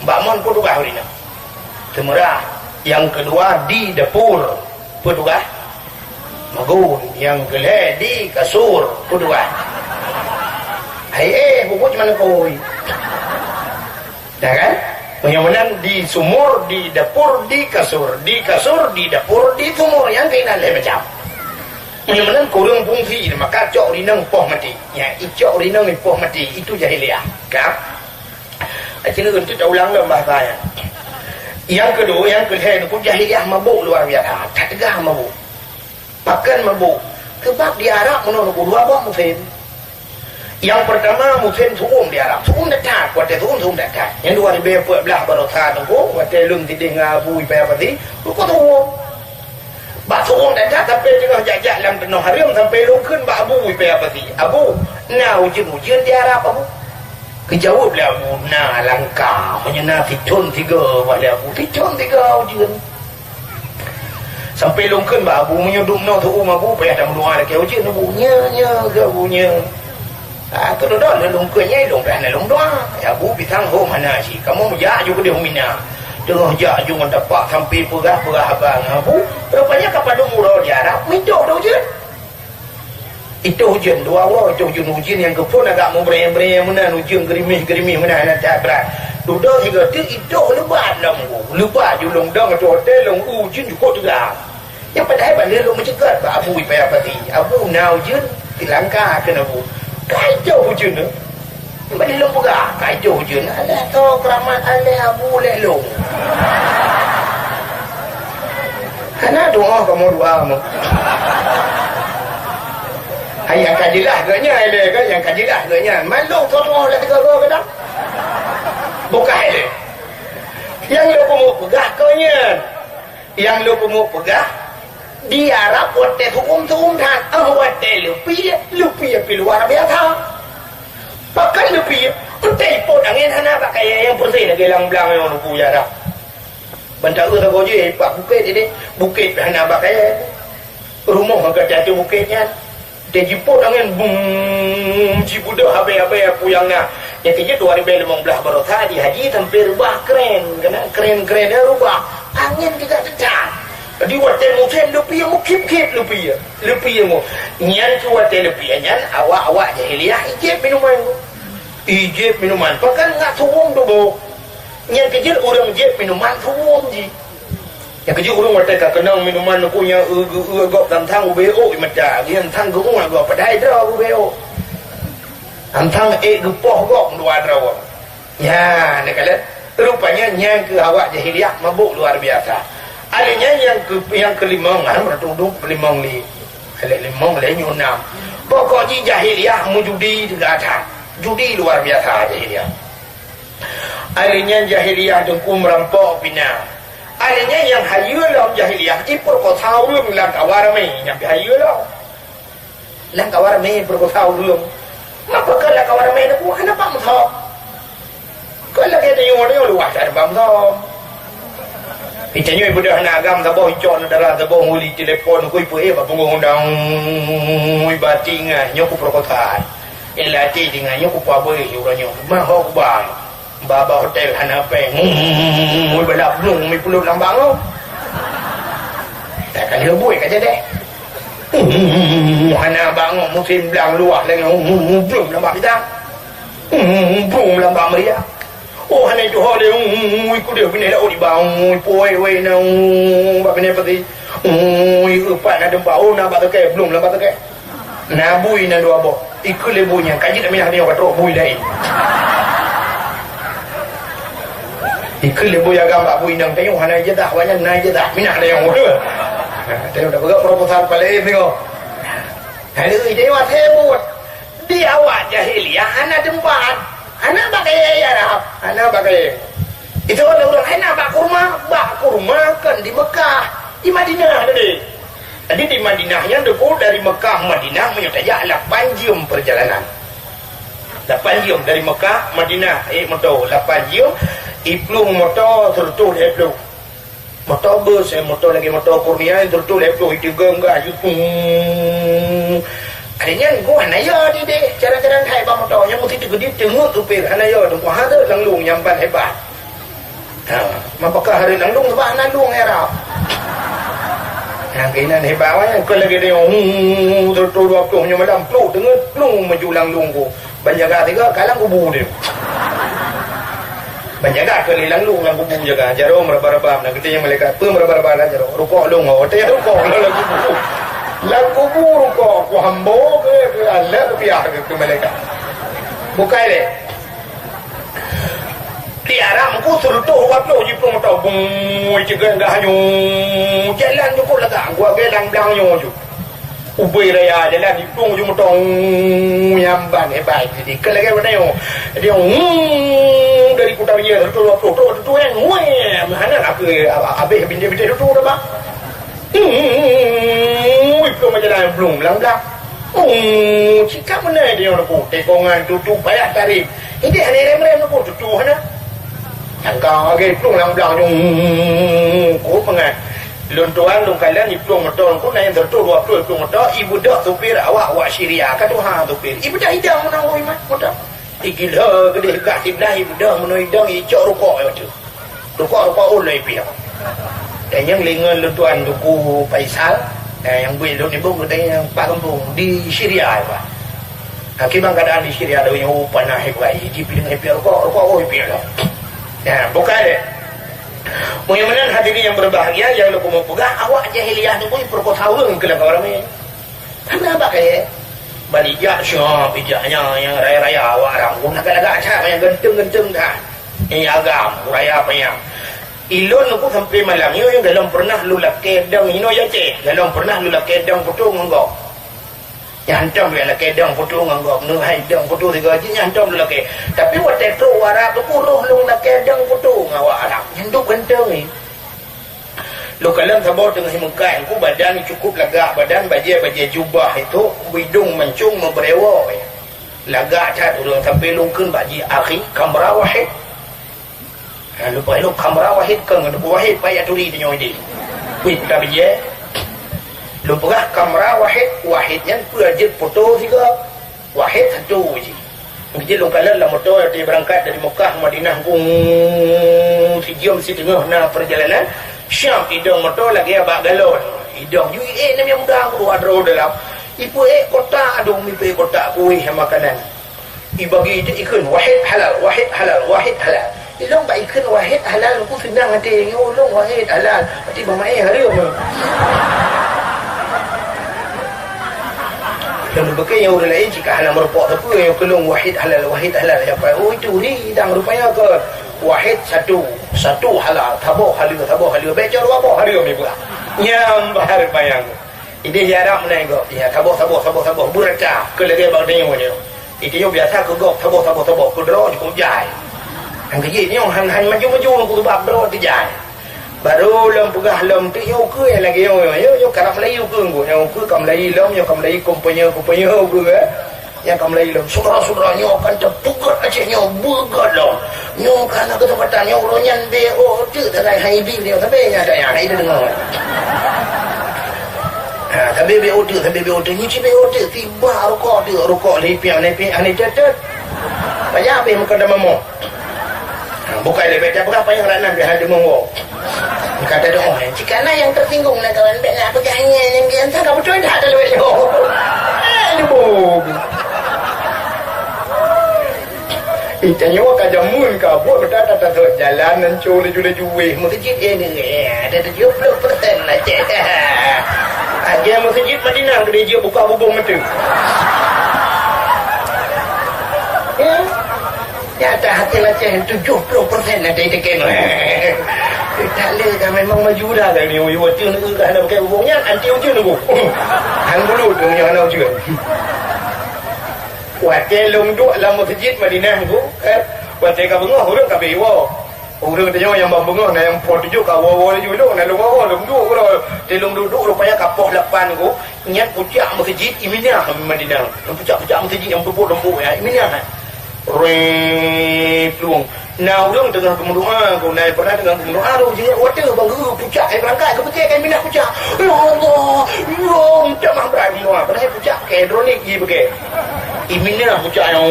Bakmon pun tugas urinang. Temerah. Yang kedua di dapur, pun tugas magun. Yang kelima di kasur, pun tugas. Buku macam mana kau? Ya kan? Menyemenan di sumur, di dapur, di kasur, di dapur, di sumur. Yang kena le macam. Menyemenan kurang fungsi, maka cok rinang poh mati. Ya, cok rinang poh mati. Itu jahiliyah. Kan? Cina untuk tak ulang dalam bahasa ya. Yang kedua, yang ketiga, pun jahiliyah mabuk luar biasa. Tak tegah mabuk. Makan mabuk. Sebab di Arab menurut dua buah musim. Yang pertama musim suum di Arab. Suum dekat, kuatnya suum dekat. Yang dua ribu belah baru satu tu, kuatnya lung tidak ngabu ipa apa sih? Lupa suum. Bak suum dekat sampai tengah jajak dalam tenang harim sampai lungkin bak abu ipa apa sih? Abu, nah ujian di Arab abu. Kejauh belah abu, nah langkah menyena ticun tiga pada abu, ticun tiga ujian. Sampai lungkin bak abu menyudup no suum abu, payah dah meluar ke ujian abu, nya ke abunya. Tu dah lungkanya dah lung doa. Ya bu bitang ho mana sih? Kamu menjak juga dia mina. Tengah jak juga dapat sampai perah abang. Bu, rupanya kapan umur dia Arab minta dah hujan. Itu hujan dua orang, itu hujan yang kepun agak mau berem-berem mana hujan gerimis mana nak tak berat. Duduk tiga itu lebat lam bu. Lebat ju long dang tu hotel long hujan cukup juga. Yang padahal balik long mencegat Pak Abu payah pati. Abu now hujan di Langkah kena bu. Kacau hujan tu. Balik long pegah. Kacau hujan. Alah tu keramat alah Abu lelong. Karena doa kamu doa kamu. Yang kajilah gaknya ada kan? Yang kajilah gaknya. Malu tu lah tiga ke dah. Bukan ada. Yang lu mau pegah kanya. Yang lu mau pegah. Di Arab hotel hukum tan hotel lupi luar biasa pakai lupi hotel pun angin hana pakai yang bersih lagi lang-lang yang lupu ya dah benda tu tak je pak bukit ini bukit hana pakai rumah agak jatuh bukitnya dia jiput angin bum cibudah habis-habis puyang nak yang kerja 2015 baru tadi haji sampai rubah keren kena keren-kerennya rubah angin juga tetap di hotel musim lupi yang kip lupi yang nyan tu hotel lupi nyan awak jahiliyah ijib minuman pakan nggak tuang tu bo nyan kecil orang ijib minuman tuang je yang kecil orang hotel kenang minuman punya gop tantang ubeo imada yang tang gong lah gop padai dah ubeo tantang gepoh gop dua draw ya nak kalian rupanya nyan ke awak jahiliyah mabuk luar biasa. Adanya yang kelima kan berduduk limang li. Limang le nyunam. Pokoknya jahiliyah mujudi juga ada. Judi luar biasa jahiliyah. Adanya jahiliyah dengku merampok bina. Adanya yang hayu dalam jahiliyah ipur ko tahu rum lang kawarame yang hayu lo. Lang kawarame ipur ko tahu rum. Maka kalau kawarame itu bukan apa mudah. Kalau kita yang luar ada bangsa. Icanya ibu dah nak agam tak boh icon darah tak boh nguli telefon ku ibu apa punggung undang ibatinga nyoku perkotaan elati dengan nyoku pabe uranya mahok bang baba hotel hanape mui balap blung mi puluh lambang lo tak kali lebui kaca deh hana bang musim belang luar lagi blung lambang kita blung lambang dia oh hanya itu hal yang ikut dia bina dah di bawah poy we na apa ni pasti upat ada bau na apa ke belum lah apa ke na bui na dua boh ikut lebunya kaji tak minah dia kata bui lain Ikut lebu yang gambar bu inang tengok hana je dah banyak naik je dah minat dia yang muda. Tengok dah bergerak proposal paling tengok. Hari ini tengok sebut di awal jahiliyah anak tempat anak pakai Arab anak pakai itu orang anak bak kurma kan di Mekah di Madinah tadi. Jadi di Madinahnya dekat dari Mekah Madinah menyertai 8 jam perjalanan. 8 jam dari Mekah Madinah motor 8 jam iplung motor tertul iplung motor bus motor lagi motor Kurnia tertul iplung itu enggak itu adanya gua naya di deh cara-cara hai bang motornya mesti digede tengok tu per naya tu gua ada langlung nyamban hebat mapakah hari langlung sebab langlung era yang kainan hebat kan kalau lagi dia tertul 20 nya madam pluk tengok plung maju langlung ku banjaga tiga kalang kubu dia banjaga kelilang lu ngang kubu jaga jaro meraba-raba nak kita yang malaikat pe meraba-raba lah jaro rukuk lu ngau te rukuk lagu kubu rukuk ku hambo ke Allah ke pihak ke malaikat bukai le tiara mku suruh waktu jipung tau bung juga enggak hanyu jalan tu kok lega gua gelang blang nyu ubay raya jalan di pung cuma tong nyamban hebat jadi kelagi mana yo dia dari Putaria tu yang mana abe binte tu dah bang itu majalah belum belang cakap mana dia nak tekongan tu payah tarik ini hari rem nak tu mana angka lagi plung belang ko pengat luntuan lung kalian iplung motor ku naik tertul 20 iplung motor ibu dak supir awak syria ka Tuhan supir ibu dak hidang menang oi mat motor igila gede gak tiblah ibu dak menoi dang icok rokok tu rokok oleh pihak dan yang lengan luntuan duku Faisal yang belok ni bung katanya Pak Kampung di Syria Pak akibat keadaan di Syria ada yang panah hebat di pilih rokok oi pihak ya bukan deh. Mudah-mudahan hadirin yang berbahagia yang lu mau pegang awak jahiliyah tu pun perkotaun ke dalam orang ni. Kenapa kayak balijak syah bijaknya yang raya-raya awak rambut agak-agak cak yang genteng-genteng dah. Ini agam raya apa yang ilon aku sampai malam ni yang dalam pernah lu lakedang ino ya cek dalam pernah lu lakedang putung engkau. Yang hantam dia lakedang putung engkau nu haidang putung tiga je hantam lu laked. Tapi waktu tu warap tu kuruh lu lakedang putung awak Arab. Yang tu genteng ni. Lu kalam sabar tengah himukai ku badan cukup lagak badan baju jubah itu bidung mencung membrewa. Lagak cat urang sampai lungkeun baju akhi kamera wahid. Lupa lu kamera wahid kan wahid payah tuli di nyoi di. Wih tak bije. Lu pegah kamera wahidnya projek foto juga wahid satu je. Jadi lu kalau lah motor dia berangkat dari Mekah Madinah sejam si tengah na perjalanan Syam hidung motor lagi abak galon hidung UAE ni yang mudah keluar dalam ibu kota aduh mipe kota kuih makanan ibagi itu ikun wahid halal ilong ba ikun wahid halal ku senang hati ngulung wahid halal berarti bamae hari dan berbagai yang orang lain jika halal merupuk apa yang kelung wahid halal apa itu ni dan rupanya ke wahid satu halal tabuk halal baca apa halal ni pula yang bahar bayang ini jarak mana kau ya tabuk buraca ke lagi bang tengok ni itu yang biasa ke gok tabuk ke draw di kujai yang kecil ni han maju ku bab draw di jai baru lom pegah lom tu yo ke lagi yo karam Melayu ke yo ke kam Melayu lom yo kam Melayu kompanyo ke yang kam Melayu lom saudara nyo kan terpukat aja nyo bugat lom nyo kan ke tempatan nyo ronyan be tu darai hai bi dia tapi nya ada yang hai dengar tapi be ni ci be tiba rokok lepian ani tetet banyak be muka damamu bukan lebih berapa yang ranam dia ada mongo kata doa jika yang tersinggung nak kawan baik nak pegangnya yang kian tak betul dah ada lebih itanya wak jamun ka buat bertata tata jalan dan cole juwe masjid ini ada 70% lah cek aja masjid Madinah gereja buka bubung mata ya tak hati macam 70% nanti tekan. Tak ada kan memang maju dah kan ni. Wajah ni kan ada pakai hubungnya anti wajah ni. Hang dulu tu yang ana wajah. Wajah long duk dalam masjid Madinah tu. Wajah ka bengah orang ka bewa. Orang tanya yang bengah na yang pot tujuh ka wawa ni dulu na long duk ko telung duduk rupanya kapoh 8 ko. Niat pucak masjid Iminah Madinah. Pucak masjid yang lembut ya Iminah. Peluang. Nah, orang tengah berdoa, kau naik pernah tengah berdoa, tu jangan water bangga pucak air berangkat ke betul kan minat pucak. Ya Allah, ya tak mah berani berdoa. Pernah pucak ke hidrolik ye pakai. Iminah pucak yang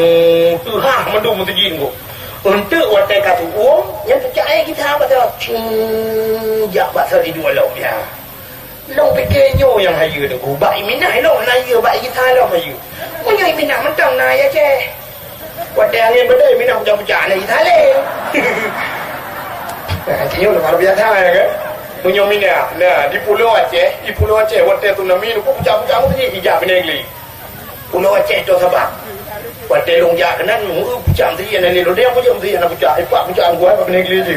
Tuhan mendung masjid ko. Untuk water katu uang, yang pucak air kita apa tu? Jak bahasa di dua laut ya. Long fikirnya yang hayu tu. Bak Iminah long naya, bak kita long hayu. Punya Iminah mentang naya je. Wadah angin bedai minah pucak-pucak ni kita le. Kini udah luar biasa kan? Punya minah. Nah, di Pulau Aceh wadah tsunami tu pucak-pucak tu ni hijab negeri. Pulau Aceh tu sebab wadah longjak kanan pucak tu yang ni dia pucak tu yang pucak hebat pucak gua apa negeri je.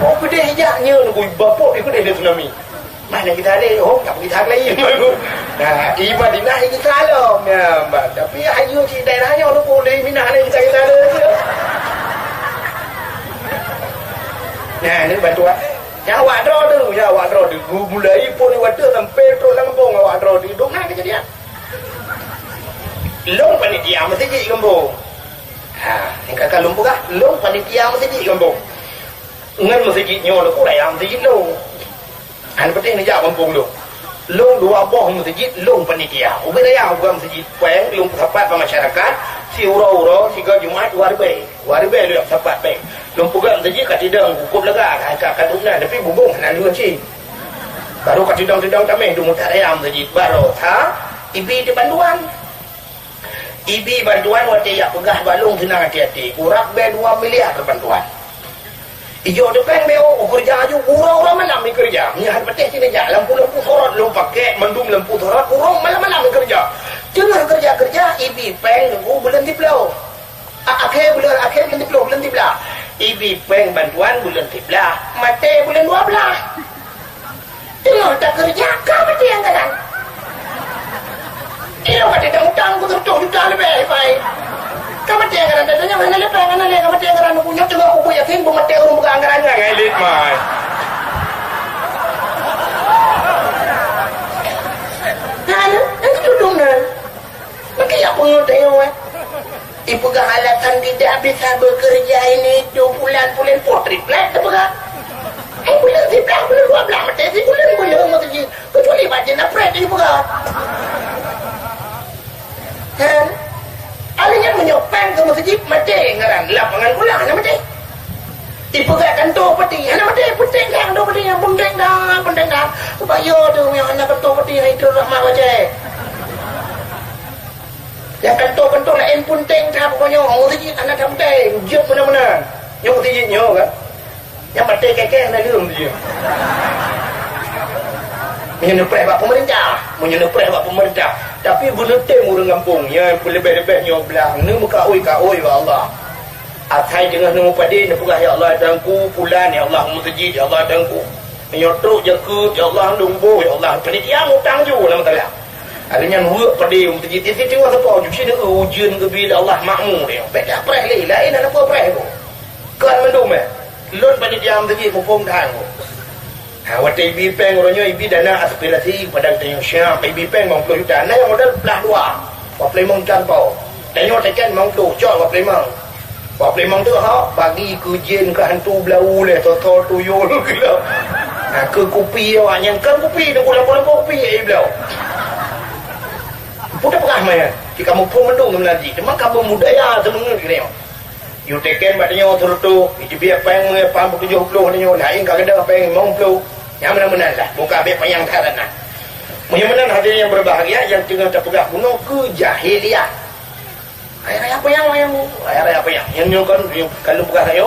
Oh, bedai hijabnya tu bapok ikut dia tsunami. Mana kita ada, tak pergi tak lagi. Nah, di Madinah kita salam. Ya, tapi ayu di daerahnya orang boleh minah ni kita ada. Nah, ni bantuan. Ya, awak draw tu. Mulai pun water sampai petrol Kampung awak draw tu. Dong nak kejadian. Long panitia mesti di Kampung. Ni kakak lumpur kah? Long panitia mesti di Kampung. Ngan masjidnya orang ku yang masjid long. Hal penting ni jak kampung tu. Long dua boh masjid, long panitia. Ubay raya bukan masjid. Kueng long sapat masyarakat. Si ura-ura, si Jumaat warbe lu sapat peng. Long pegang masjid kat tidang hukum lega kat tunan tapi bubung nak dua cing. Baru kat tidang tameh tu mutar raya masjid baru ha ibi di bantuan. Ibi bantuan waktu ya pegah balung senang hati-hati. Kurang be 2 miliar bantuan. Ijo depan beo kerja aju orang malam ni kerja. Ni hal penting sini ja lampu sorot lu pakai mendung lampu sorot orang malam kerja. Jangan kerja ibi peng nunggu bulan tiplau. Akhir bulan tiplau bulan tiplau. Ibi peng bantuan bulan tiplau. Mate bulan 12. Tengok tak kerja kau mati yang kadang. Ilo kata utang ku tertuh juta lebih baik. Kamu tiang anggaran datanya mana lepas mana le kamu tiang anggaran punya tengah aku yakin bukan mati orang bukan anggarannya ngelit mai. Kan itu dong nan. Maka ya pengetahuan. Ibu kehalatan tidak bisa bekerja ini 2 bulan potri plat apa kan? Bulan 10 bulan 12 mati si bulan mati kecuali baca nak prat ibu kan. Kan? Alihnya menyopeng ke masjid mati ngaran lapangan pula nak mati. Ibu kat kantor peti nak mati penting dah kantor peti yang penting dah. Supaya tu yang anak kantor peti itu rahmat wajah. Yang kantor lain penting dah pokoknya masjid anak penting. Jep benar-benar. Yang masjidnya kan. Yang mati kekeh nak lum dia. Menyerpres buat pemerintah. Tapi benda tem orang kampung yang lebih-lebihnya belah ni muka oi ya Allah. Atai dengan nama padi ni pegah ya Allah dangku pulan ya Allah masjid ya Allah dangku. Menyotruk jekut ya Allah lumbuh ya Allah. Panitia ngutang ju lah mentala. Adanya nuak padi masjid ti tengok apa uji ni ujian ke bila Allah makmu dia. Beda pres lain apa pres tu. Kan mendum lon panitia masjid mumpung dah. Waktu ibi peng orangnya ibi dana aspirasi pada tanya siap ibi peng mau 10 juta nah yang modal belah 2 waplay mong campau tanya tekan mau tu cok waplay mong tu ha bagi kujen ke hantu belau le toto tuyul gila ke kopi awak yang kan kopi tu lampu kopi belau pudah pegah mai jika kamu pun mendung lagi cuma kamu muda ya semengen gini you tekan badanya tu itu biar peng pam 70 ni lain kadang peng mong tu yang benar-benar lah bukan habis payang karena mudah-mudahan hadirin yang berbahagia yang tengah terpegah kuno kejahilian ayah apa yang kan kalau pegah saya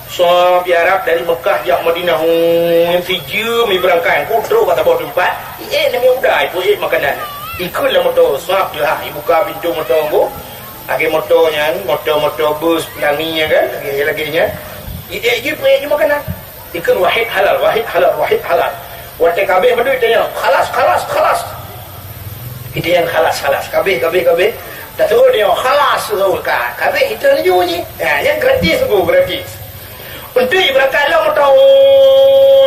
so biarap dari Mekah jak Madinah si jam berangkat kutro kata bawa tempat nama udah itu makanan ikutlah motor swap lah ibu ka pintu motor go Agi motornya, motor bus pelanginya kan, lagi-laginya. Dia punya makanan. Ikan wahid halal. Wate kabeh berdua dia, khalas. Itu yang khalas. Kabeh. Tak tahu dia khalas tu kan. Kabeh itu ni je. Yang gratis. Untuk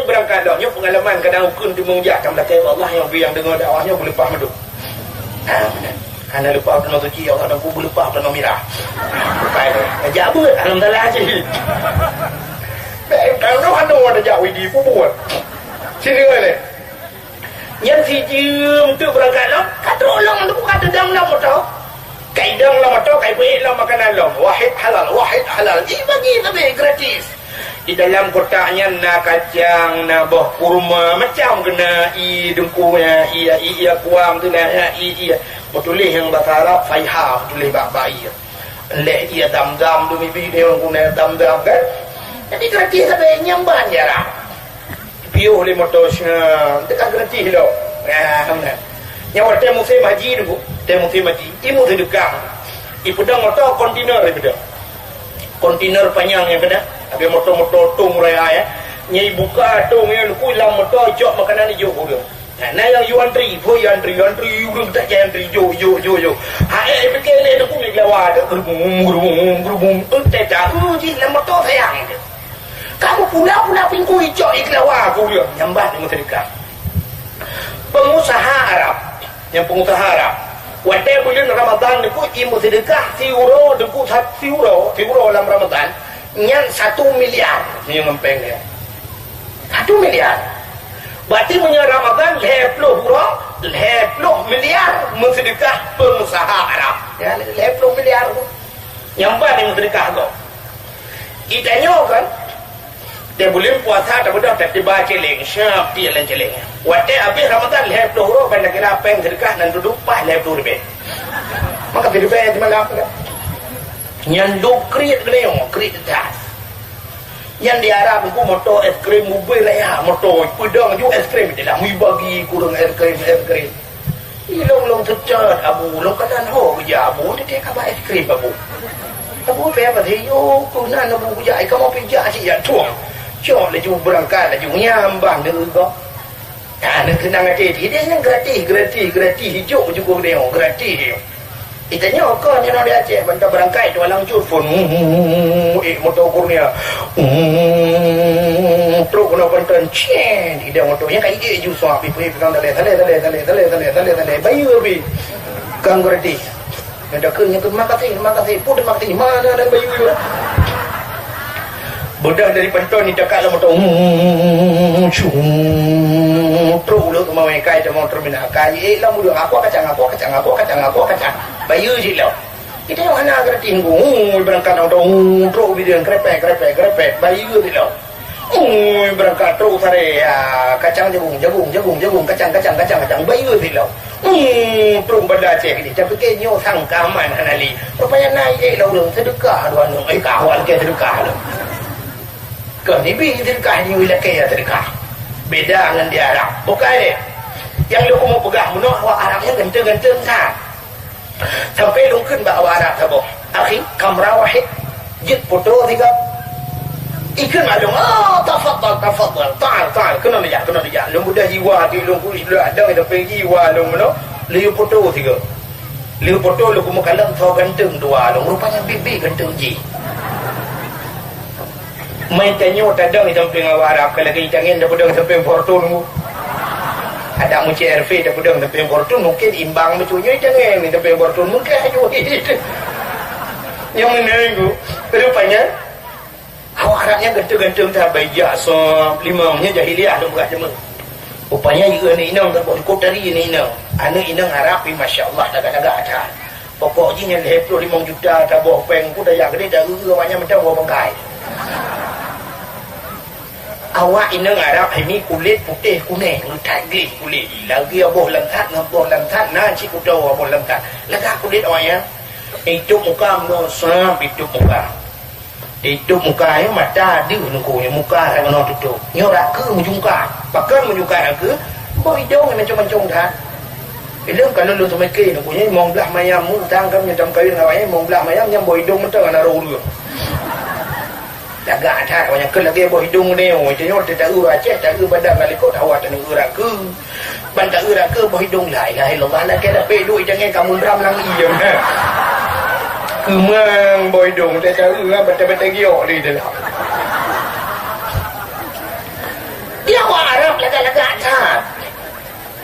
berangkat lah, nya pengalaman kadang ukun di mengjak kam belakang Allah yang dengar dakwahnya boleh faham tu. Ana lupa kena suci Allah dan ku lupa kena mirah. Bukan jabut alhamdulillah je. Kalau ada orang jauh di buat. Sini le. Yang si untuk berangkat lah, kata orang tu kata dang lah motor. Kai dang lah motor, kai beli lah makanan lah. Wahid halal. Bagi tapi gratis. Di dalam kotaknya nak kacang, nak buah kurma, macam kena dengkunya, iya kuam tu lah, iya. Tulis yang bahasa Arab, faiha, tulis baik. Leh iya dam-dam tu, bibi dia orang guna dam-dam kan. Jadi gratis sampai nyamban je lah. Piuh oleh motosnya, dekat gratis lo. Yang waktu musim haji tu, imu sedekah. Ibu dah motor kontainer ibu dah. Kontainer panjang yang kena. Habis motor tung raya ya. Nyai buka tung yang lu hilang motor jok makanan ni jok dia. Nah yang you antri you tak jangan antri jo. Hai fikir ni tu ni lawa tu gerubung tak ji lah motor sayang. Kamu pula pinggu jok iklawa aku dia. Nyambat dengan sedekah. Pengusaha Arab. Waktu bulan Ramadan ni ku imu sedekah €1 deku €1 dalam Ramadan. Yang 1 miliar ni yang ngempeng dia 1 miliar berarti punya Ramadan 20 miliar mensedekah pengusaha Arab ya 20 miliar yang apa yang mensedekah tu itanya kan dia boleh puasa tak boleh tak tiba celeng syap dia lan celeng waktu habis Ramadan 20 kan kira apa yang sedekah dan duduk pas 20 lebih maka sedekah di mana apa yang dokrit kena krit das yang di Arab aku motor es krim mobil lah motor pedang juga es krim dia lah mu bagi kurang es krim long tercat abu long kanan ho kerja abu dia kabar es krim abu pe apa sih yo kuna abu kerja kamu pijak sih ya tuang cok le ju berangkat le ju nyambang dengan kau nak kenang hati dia yang gratis hijau juga dia gratis dia itanya kau ni nak dia cek bantah berangkai tu alang telefon motor kurnia truk nak bantuan cen dia motornya kai dia ju suap pergi pegang tale bayu abi kang gratis ada kenyang makasih pun makasih mana ada bayu bodah dari penton ni dekat lah motor truk lu mau kai dia motor minah kai lah mudah aku kacang bayu je lah kita yang mana gratis berangkat orang truk video krepek bayu je lah berangkat truk sare kacang jagung kacang bayu je lah truk benda cek ni tapi kenyo sangkaman anali rupanya naik lah orang sedekah dua orang kawan ke sedekah lah kau ni bi sedekah ni wilayah kaya sedekah beda dengan di Arab bukan ni yang lu mau pegang menurut awak Arabnya ganteng-ganteng tak sampai lungkin bawa Arab sabo akhi kamera wahid jid foto tiga ikan ada tafadhal ta'al kena dia lu mudah jiwa di lu ada tapi jiwa lu meno lu foto tiga lu foto lu mau kalam so ganteng dua lu rupanya bibi ganteng ji main tanyo tadang di samping Arab kalau kita ingin dapat samping fortune ada muci RV dapat samping fortune mungkin imbang macamnya jangan ni samping fortune mungkin ayo yang menenggu rupanya awak Arabnya ganteng-ganteng tak baik so limangnya jahiliah tu bukan cuma rupanya juga ni inang tak buat dari ni inang anak inang Arab masya-Allah dagat-dagat ada pokoknya 25 juta tak bawa peng pun dah yang gede dah banyak macam bawa bangkai awak inang Arab ini kulit putih kuning tagih kulit lagi aboh lantat nah cik udah aboh lantat lega kulit awaknya itu muka mengosap itu muka yang mata dia nunggunya muka yang mana tutup nyorak ke menjungkar bahkan menjungkar ke bawa hidung yang macam-macam dah Ilmu kan lu tu meki nak punya mong belah mayam mu tang kam nyam kayu ngawai mong belah mayam nyam boy hidung mentang ana ru. Daga ada banyak ke lagi boy hidung ni oh je nyot tak ura cek tak ura badan kali kau awak tak ura ke. Ban tak ura ke boy hidung lai lai lo mana ke dah pe duit jangan kamu ram lang iya. Kemang boy hidung tak ura betul-betul giok ni dah. Dia orang Arab laga-laga ada.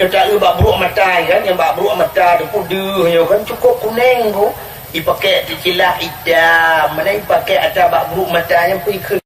Kita bak buruk mata kan, yang bak buruk mata tu puduh kan cukup kuning tu. Dipakai dicilah hitam, mana dipakai ada bak buruk mata yang pergi ke